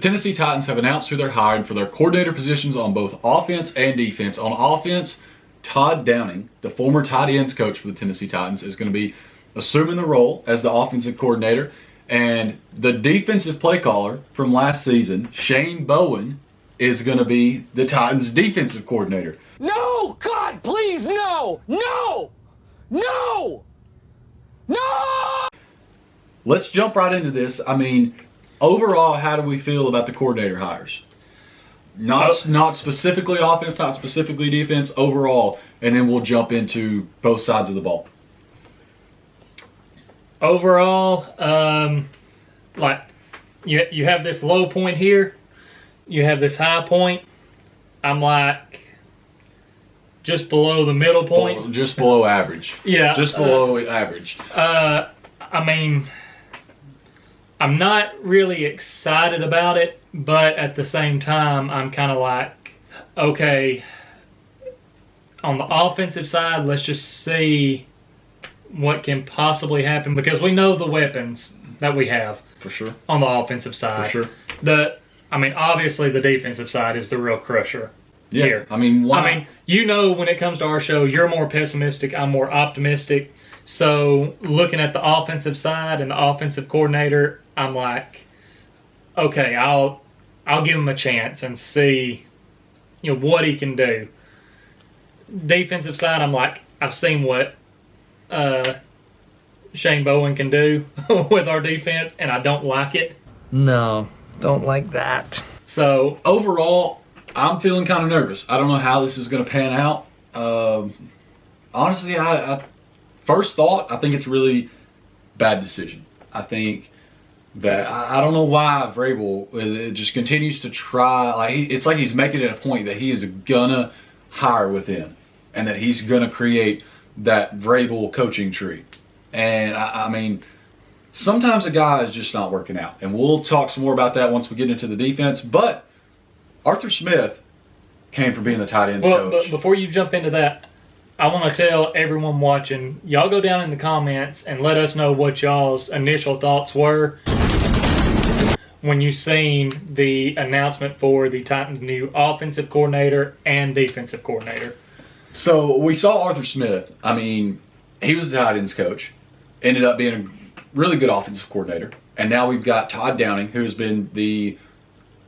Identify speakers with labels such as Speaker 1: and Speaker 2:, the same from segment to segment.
Speaker 1: Tennessee Titans have announced who they're hiring for their coordinator positions on both offense and defense. On offense, Todd Downing, the former tight ends coach for the Tennessee Titans, is going to be assuming the role as the offensive coordinator. And the defensive play caller from last season, Shane Bowen, is going to be the Titans' defensive coordinator.
Speaker 2: No! God, please, no! No! No! No!
Speaker 1: Let's jump right into this. I mean, overall, how do we feel about the coordinator hires? Not specifically offense, not specifically defense, overall, and then we'll jump into both sides of the ball.
Speaker 3: Overall, like you have this low point here, you have this high point. I'm like just below the middle point.
Speaker 1: Just below average.
Speaker 3: Yeah.
Speaker 1: Just below average.
Speaker 3: I mean, I'm not really excited about it, but at the same time, I'm kind of like, okay, on the offensive side, let's just see what can possibly happen, because we know the weapons that we have.
Speaker 1: For sure.
Speaker 3: On the offensive side.
Speaker 1: For sure.
Speaker 3: Obviously the defensive side is the real crusher.
Speaker 1: Yeah.
Speaker 3: Here.
Speaker 1: I mean, why?
Speaker 3: I mean, you know, when it comes to our show, you're more pessimistic, I'm more optimistic. So looking at the offensive side and the offensive coordinator, I'm like, okay, I'll give him a chance and see, what he can do. Defensive side, I'm like, I've seen what Shane Bowen can do with our defense, and I don't like it.
Speaker 2: No, don't like that.
Speaker 3: So
Speaker 1: overall, I'm feeling kind of nervous. I don't know how this is going to pan out. Honestly, I first thought, I think it's a really bad decision. I think that I don't know why Vrabel just continues to try. It's like he's making it a point that he is gonna hire within, and that he's gonna create that Vrabel coaching tree. And I mean, sometimes a guy is just not working out, and we'll talk some more about that once we get into the defense. But Arthur Smith came from being the tight ends coach.
Speaker 3: But before you jump into that, I want to tell everyone watching, y'all go down in the comments and let us know what y'all's initial thoughts were when you seen the announcement for the Titans' new offensive coordinator and defensive coordinator.
Speaker 1: So we saw Arthur Smith. I mean, he was the tight ends coach, ended up being a really good offensive coordinator. And now we've got Todd Downing, who's been the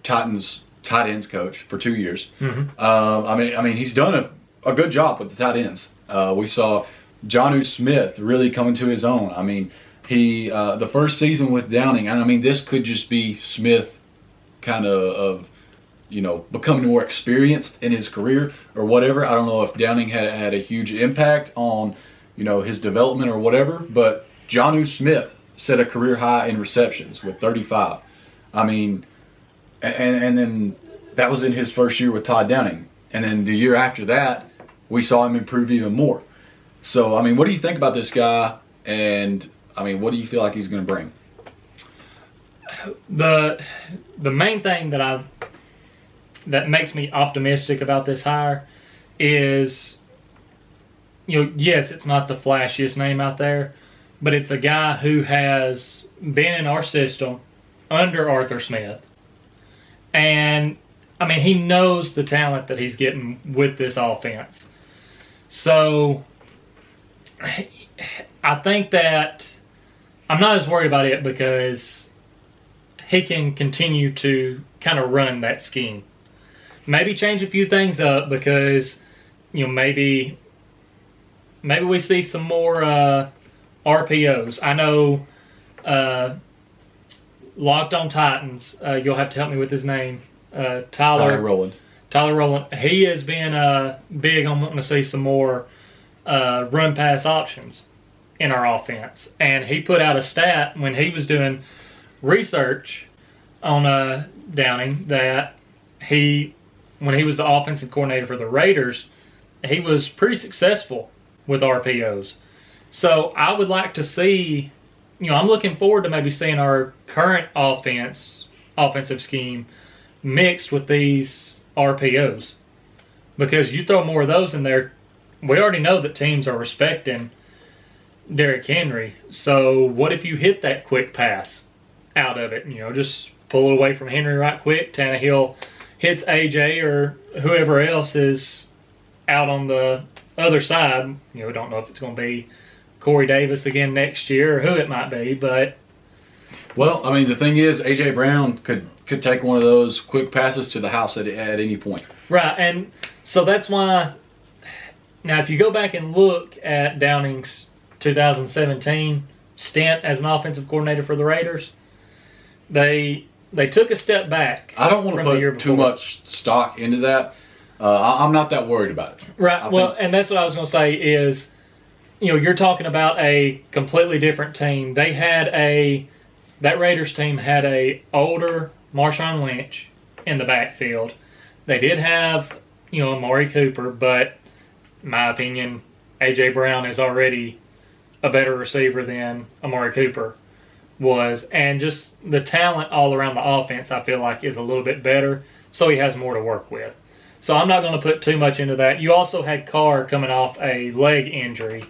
Speaker 1: Titans' tight ends coach for 2 years.
Speaker 3: Mm-hmm.
Speaker 1: I mean, he's done a good job with the tight ends. We saw Jonnu Smith really coming to his own. I mean, he the first season with Downing, and I mean, this could just be Smith kind of becoming more experienced in his career or whatever. I don't know if Downing had a huge impact on his development or whatever, but Jonnu Smith set a career high in receptions with 35. I mean, and then that was in his first year with Todd Downing. And then the year after that, we saw him improve even more. So, I mean, what do you think about this guy? And, I mean, what do you feel like he's going to bring?
Speaker 3: The main thing that makes me optimistic about this hire is, yes, it's not the flashiest name out there, but it's a guy who has been in our system under Arthur Smith. And, I mean, he knows the talent that he's getting with this offense. So, I think that I'm not as worried about it because he can continue to kind of run that scheme. Maybe change a few things up because, maybe we see some more RPOs. I know Locked on Titans, you'll have to help me with his name, Tyler
Speaker 1: Rowland.
Speaker 3: Tyler Rowland. He has been big on wanting to see some more run-pass options in our offense. And he put out a stat when he was doing research on Downing that when he was the offensive coordinator for the Raiders, he was pretty successful with RPOs. So I would like to see, I'm looking forward to maybe seeing our current offensive scheme mixed with these RPOs. Because you throw more of those in there, we already know that teams are respecting Derrick Henry. So what if you hit that quick pass out of it, just pull it away from Henry right quick. Tannehill hits AJ or whoever else is out on the other side. You know, we don't know if it's going to be Corey Davis again next year or who it might be, but.
Speaker 1: Well, I mean, the thing is, A.J. Brown could take one of those quick passes to the house at any point.
Speaker 3: Right, and so that's why. Now, if you go back and look at Downing's 2017 stint as an offensive coordinator for the Raiders, they took a step back.
Speaker 1: I don't want to put too much stock into that. I'm not that worried about it.
Speaker 3: Right, and that's what I was going to say is, you know, you're talking about a completely different team. That Raiders team had a older Marshawn Lynch in the backfield. They did have, you know, Amari Cooper, but in my opinion, A.J. Brown is already a better receiver than Amari Cooper was. And just the talent all around the offense, I feel like, is a little bit better, so he has more to work with. So I'm not going to put too much into that. You also had Carr coming off a leg injury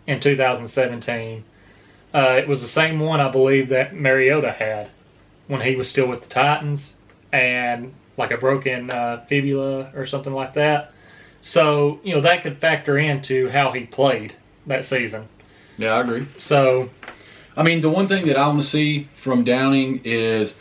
Speaker 3: in 2017. It was the same one, I believe, that Mariota had when he was still with the Titans, and like a broken fibula or something like that. So, you know, that could factor into how he played that season.
Speaker 1: Yeah, I agree.
Speaker 3: So,
Speaker 1: I mean, the one thing that I want to see from Downing is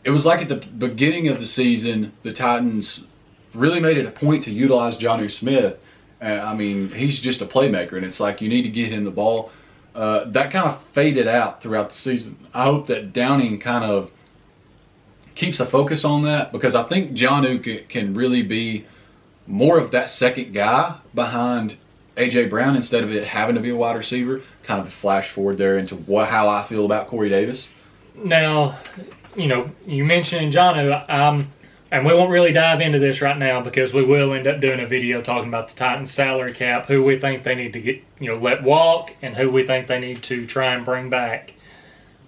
Speaker 1: it was like at the beginning of the season, the Titans really made it a point to utilize Jonnu Smith. I mean, he's just a playmaker, and it's like you need to get him the ball. That kind of faded out throughout the season. I hope that Downing kind of keeps a focus on that, because I think Jonnu can really be more of that second guy behind A.J. Brown instead of it having to be a wide receiver. Kind of a flash forward there into how I feel about Corey Davis.
Speaker 3: Now, you know, you mentioned Jonnu, and we won't really dive into this right now because we will end up doing a video talking about the Titans salary cap, who we think they need to get, you know, let walk, and who we think they need to try and bring back.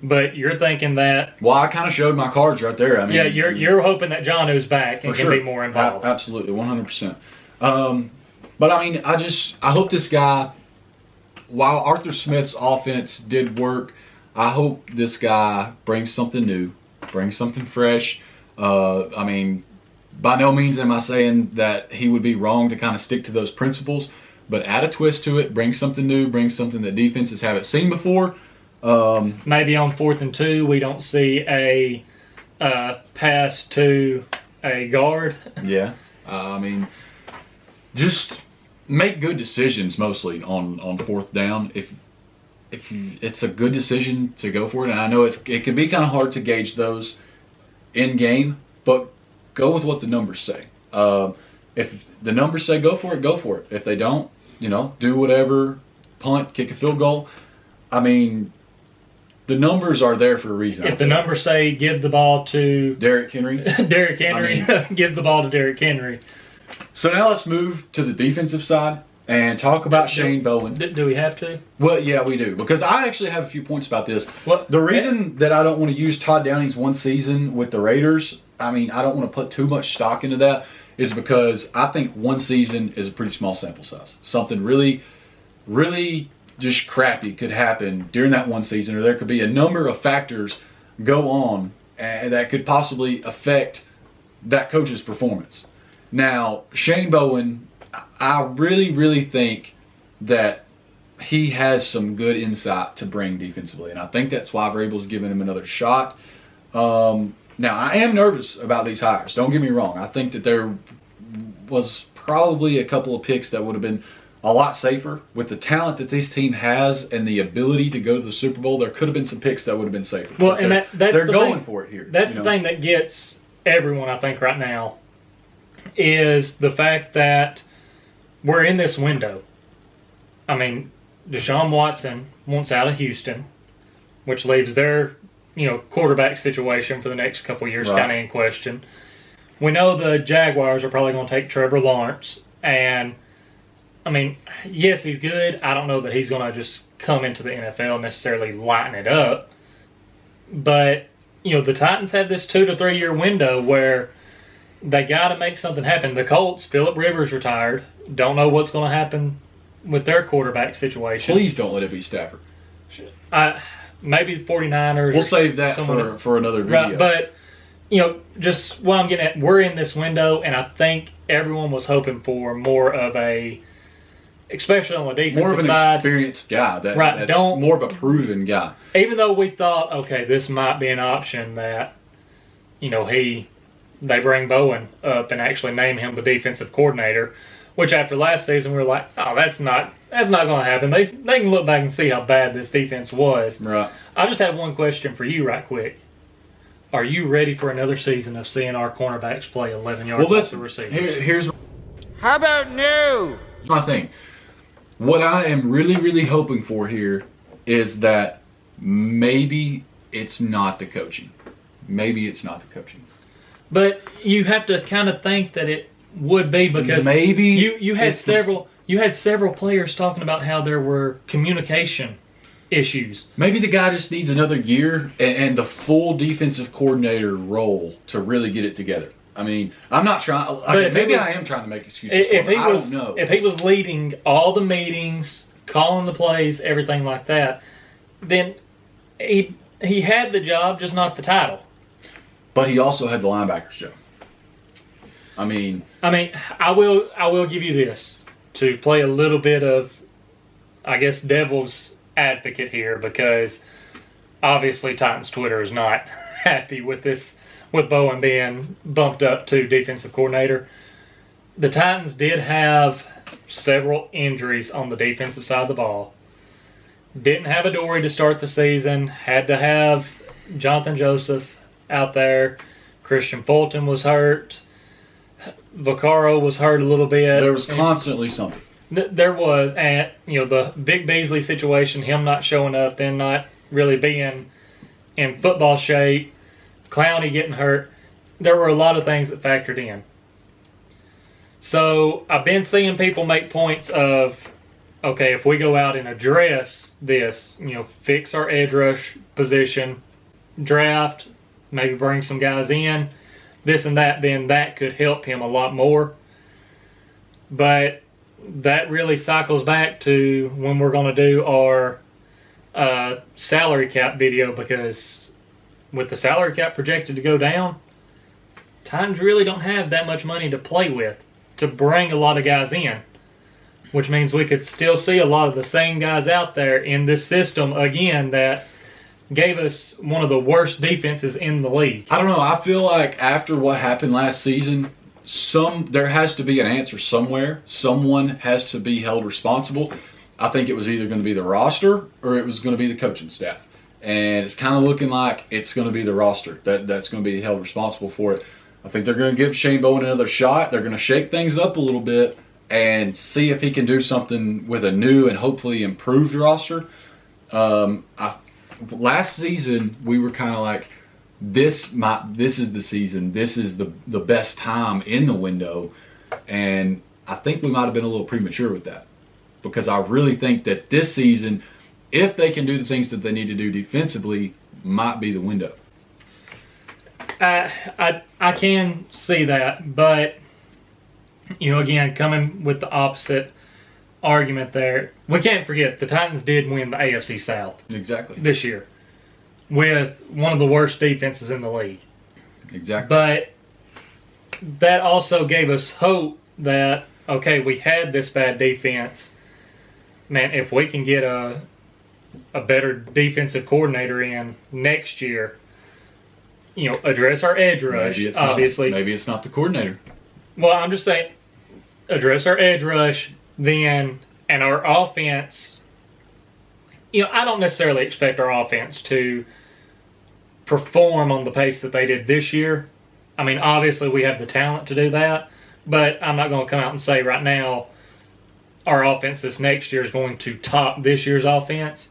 Speaker 3: But you're thinking that...
Speaker 1: Well, I kind of showed my cards right there. I mean,
Speaker 3: yeah, you're hoping that Jonnu's back and can be more involved.
Speaker 1: Absolutely, 100%. But I mean, I hope this guy, while Arthur Smith's offense did work, I hope this guy brings something new, brings something fresh. I mean, by no means am I saying that he would be wrong to kind of stick to those principles, but add a twist to it, bring something new, bring something that defenses haven't seen before.
Speaker 3: Maybe on 4th and 2, we don't see a pass to a guard.
Speaker 1: Yeah. I mean, just make good decisions mostly on 4th down. If it's a good decision to go for it, and I know it can be kind of hard to gauge those in game, but go with what the numbers say. If the numbers say go for it, go for it. If they don't, you know, do whatever, punt, kick a field goal. I mean, the numbers are there for a reason.
Speaker 3: If the numbers say give the ball to
Speaker 1: Derrick Henry,
Speaker 3: give the ball to Derrick Henry.
Speaker 1: So now let's move to the defensive side and talk about Shane Bowen.
Speaker 3: Do we have to?
Speaker 1: Well, yeah, we do, because I actually have a few points about this.
Speaker 3: Well,
Speaker 1: the reason that I don't want to use Todd Downing's one season with the Raiders, I mean, I don't want to put too much stock into that, is because I think one season is a pretty small sample size. Something really, really just crappy could happen during that one season, or there could be a number of factors go on and that could possibly affect that coach's performance. Now, Shane Bowen, I really, really think that he has some good insight to bring defensively, and I think that's why Vrabel's giving him another shot. Now, I am nervous about these hires. Don't get me wrong. I think that there was probably a couple of picks that would have been a lot safer. With the talent that this team has and the ability to go to the Super Bowl, there could have been some picks that would have been safer.
Speaker 3: Well, and they're
Speaker 1: going for it here.
Speaker 3: That's the thing that gets everyone, I think, right now, is the fact that we're in this window. I mean, Deshaun Watson wants out of Houston, which leaves their, you know, quarterback situation for the next couple of years kind of in question. We know the Jaguars are probably going to take Trevor Lawrence, and I mean, yes, he's good. I don't know that he's going to just come into the NFL necessarily lighting it up. But, you know, the Titans have this 2 to 3 year window where they got to make something happen. The Colts, Phillip Rivers retired. Don't know what's going to happen with their quarterback situation.
Speaker 1: Please don't let it be Stafford.
Speaker 3: Maybe the 49ers.
Speaker 1: We'll save that for another video.
Speaker 3: Right, but, just what I'm getting at, we're in this window, and I think everyone was hoping for more of a, especially on the defensive
Speaker 1: more of an
Speaker 3: side,
Speaker 1: experienced guy.
Speaker 3: Right,
Speaker 1: That's more of a proven guy.
Speaker 3: even though we thought, okay, this might be an option that, they bring Bowen up and actually name him the defensive coordinator, which after last season we were like, oh, that's not going to happen. They can look back and see how bad this defense was.
Speaker 1: Right.
Speaker 3: I just have one question for you right quick. Are you ready for another season of seeing our cornerbacks play 11 yards off the receivers?
Speaker 1: Here's
Speaker 2: How about no?
Speaker 1: my thing. What I am really, really hoping for here is that maybe it's not the coaching. Maybe it's not the coaching.
Speaker 3: But you have to kind of think that it would be, because
Speaker 1: maybe
Speaker 3: you had several players talking about how there were communication issues.
Speaker 1: Maybe the guy just needs another year and the full defensive coordinator role to really get it together. I mean, I'm not trying. I am trying to make excuses for him. I don't know.
Speaker 3: If he was leading all the meetings, calling the plays, everything like that, then he had the job, just not the title.
Speaker 1: But he also had the linebackers job. I mean,
Speaker 3: I will give you this, to play a little bit of, I guess, devil's advocate here, because obviously Titans Twitter is not happy with this, with Bowen being bumped up to defensive coordinator. The Titans did have several injuries on the defensive side of the ball. Didn't have Adoree to start the season. Had to have Jonathan Joseph out there. Christian Fulton was hurt. Vaccaro was hurt a little bit.
Speaker 1: there was constantly something.
Speaker 3: There was, and the Vic Beasley situation, him not showing up, then not really being in football shape, Clowney getting hurt. There were a lot of things that factored in. So I've been seeing people make points of, okay, if we go out and address this, fix our edge rush position, draft, maybe bring some guys in, this and that, then that could help him a lot more. But that really cycles back to when we're going to do our salary cap video, because with the salary cap projected to go down, Titans really don't have that much money to play with to bring a lot of guys in, which means we could still see a lot of the same guys out there in this system again that gave us one of the worst defenses in the league.
Speaker 1: I don't know. I feel like after what happened last season, there has to be an answer somewhere. Someone has to be held responsible. I think it was either going to be the roster or it was going to be the coaching staff. And it's kind of looking like it's going to be the roster that's going to be held responsible for it. I think they're going to give Shane Bowen another shot. They're going to shake things up a little bit and see if he can do something with a new and hopefully improved roster. Last season, we were kind of like, this is the season. This is the best time in the window. And I think we might have been a little premature with that, because I really think that this season, if they can do the things that they need to do defensively, might be the window.
Speaker 3: I can see that, but again, coming with the opposite argument there, we can't forget the Titans did win the AFC South
Speaker 1: Exactly.
Speaker 3: this year with one of the worst defenses in the league.
Speaker 1: Exactly.
Speaker 3: But that also gave us hope that, okay, we had this bad defense. Man, if we can get a better defensive coordinator in next year, address our edge rush, obviously.
Speaker 1: Maybe it's not the coordinator.
Speaker 3: Well, I'm just saying, address our edge rush, and our offense. I don't necessarily expect our offense to perform on the pace that they did this year. I mean, obviously we have the talent to do that, but I'm not going to come out and say right now our offense this next year is going to top this year's offense.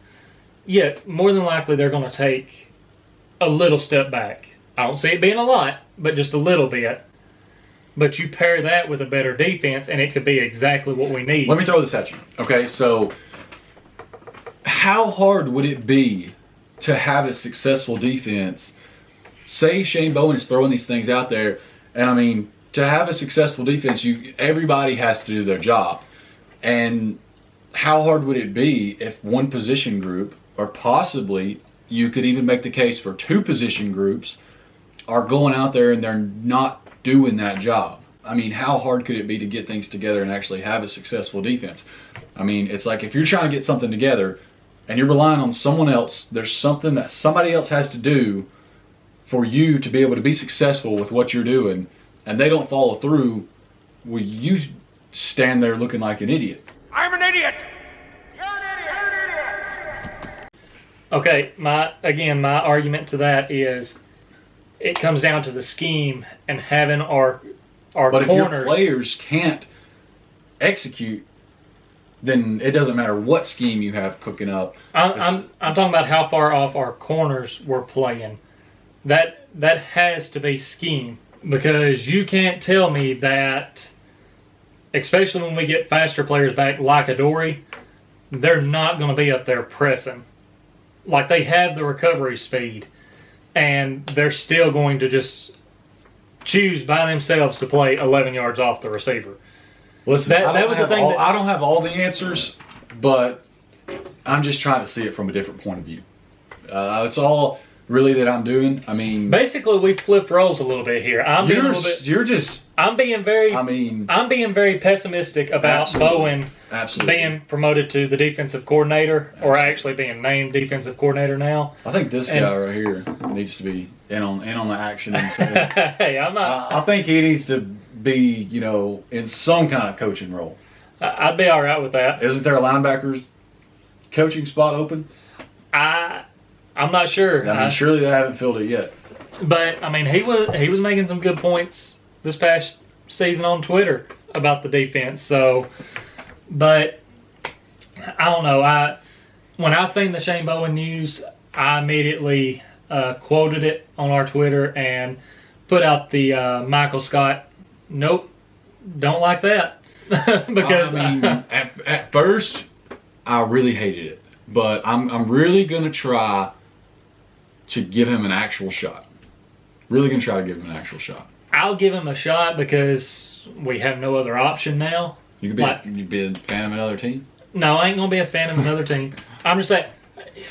Speaker 3: Yet, more than likely they're going to take a little step back. I don't see it being a lot, but just a little bit. But you pair that with a better defense, and it could be exactly what we need.
Speaker 1: Let me throw this at you. Okay, so how hard would it be to have a successful defense? Say Shane Bowen is throwing these things out there, and I mean, to have a successful defense, everybody has to do their job. And how hard would it be if one position group, or possibly you could even make the case for two position groups, are going out there and they're not doing that job. I mean, how hard could it be to get things together and actually have a successful defense? I mean, it's like if you're trying to get something together and you're relying on someone else, there's something that somebody else has to do for you to be able to be successful with what you're doing, and they don't follow through. Well, you stand there looking like an idiot.
Speaker 2: I'm an idiot! You're an idiot!
Speaker 3: Okay, my argument to that is it comes down to the scheme and having our
Speaker 1: But if
Speaker 3: corners.
Speaker 1: your players can't execute, then it doesn't matter what scheme you have cooking up.
Speaker 3: I'm talking about how far off our corners were playing. That has to be scheme, because you can't tell me that, especially when we get faster players back like Adoree, they're not going to be up there pressing. Like, they have the recovery speed, and they're still going to just choose by themselves to play 11 yards off the receiver.
Speaker 1: Listen,
Speaker 3: That was the thing
Speaker 1: I don't have all the answers, but I'm just trying to see it from a different point of view. It's all really that I'm doing. I mean,
Speaker 3: basically, we flipped roles a little bit here. I'm being very pessimistic about Bowen being promoted to the defensive coordinator, or actually being named defensive coordinator now.
Speaker 1: I think this guy right here needs to be in on the action.
Speaker 3: Hey, I'm not.
Speaker 1: I think he needs to be, in some kind of coaching role.
Speaker 3: I'd be all right with that.
Speaker 1: Isn't there a linebacker's coaching spot open?
Speaker 3: I'm not sure.
Speaker 1: I mean, surely they haven't filled it yet.
Speaker 3: But I mean, he was making some good points this past season on Twitter about the defense. So, but I don't know. When I seen the Shane Bowen news, I immediately quoted it on our Twitter and put out the Michael Scott. Nope, don't like that. Because
Speaker 1: I mean, at first, I really hated it, but I'm really gonna try to give him an actual shot. Really gonna try to give him an actual shot.
Speaker 3: I'll give him a shot because we have no other option now.
Speaker 1: You could be a fan of another team?
Speaker 3: No, I ain't gonna be a fan of another team. I'm just saying,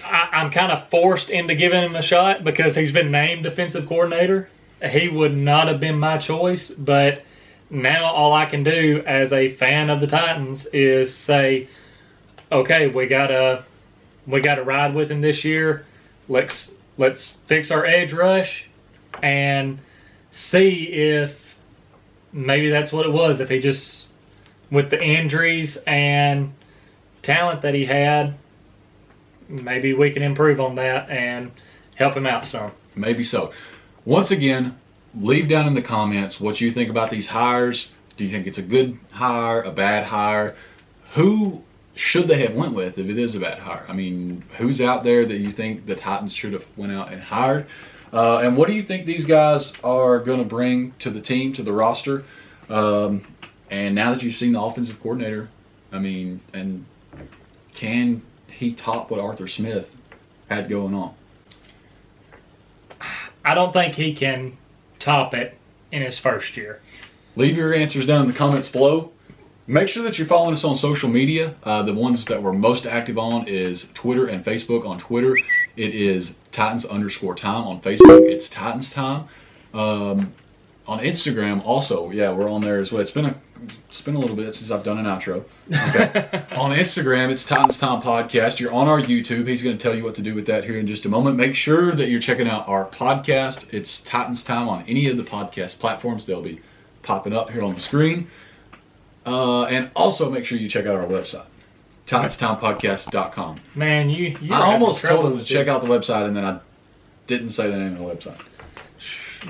Speaker 3: I'm kind of forced into giving him a shot because he's been named defensive coordinator. He would not have been my choice, but now all I can do as a fan of the Titans is say, okay, we gotta ride with him this year. Let's fix our edge rush and see if maybe that's what it was. If he just, with the injuries and talent that he had, maybe we can improve on that and help him out some.
Speaker 1: Maybe so. Once again, leave down in the comments what you think about these hires. Do you think it's a good hire, a bad hire? Who should they have went with if it is a bad hire? I mean, who's out there that you think the Titans should have went out and hired? And what do you think these guys are going to bring to the team, to the roster? And now that you've seen the offensive coordinator, I mean, and can he top what Arthur Smith had going on?
Speaker 3: I don't think he can top it in his first year.
Speaker 1: Leave your answers down in the comments below. Make sure that you're following us on social media. The ones that we're most active on is Twitter and Facebook. On Twitter, it is Titans_time. On Facebook, it's Titans Time. On Instagram, also, yeah, we're on there as well. It's been a little bit since I've done an outro. Okay. On Instagram, it's Titans Time Podcast. You're on our YouTube. He's going to tell you what to do with that here in just a moment. Make sure that you're checking out our podcast. It's Titans Time on any of the podcast platforms. They'll be popping up here on the screen. And also make sure you check out our website, TitansTimePodcast.com.
Speaker 3: Man, you
Speaker 1: I almost told him to check out the website, and then I didn't say the name of the website.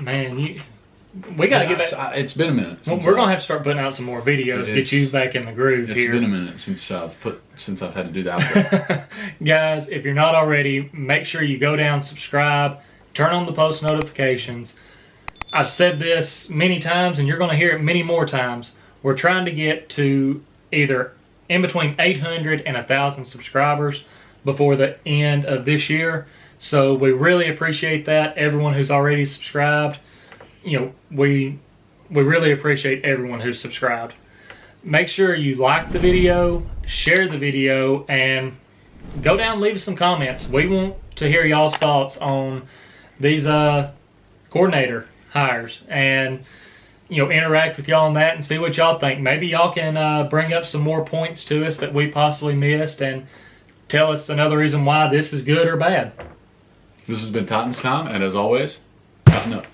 Speaker 3: Man, we got to get back.
Speaker 1: It's been a minute.
Speaker 3: We're going to have to start putting out some more videos, get you back in the groove here.
Speaker 1: It's been a minute since I've had to do that.
Speaker 3: Guys, if you're not already, make sure you go down, subscribe, turn on the post notifications. I've said this many times, and you're going to hear it many more times. We're trying to get to either in between 800 and 1,000 subscribers before the end of this year. So we really appreciate that. Everyone who's already subscribed, we really appreciate everyone who's subscribed. Make sure you like the video, share the video, and go down and leave us some comments. We want to hear y'all's thoughts on these coordinator hires and interact with y'all on that and see what y'all think. Maybe y'all can bring up some more points to us that we possibly missed and tell us another reason why this is good or bad.
Speaker 1: This has been Titans Time, and as always, Tighten up.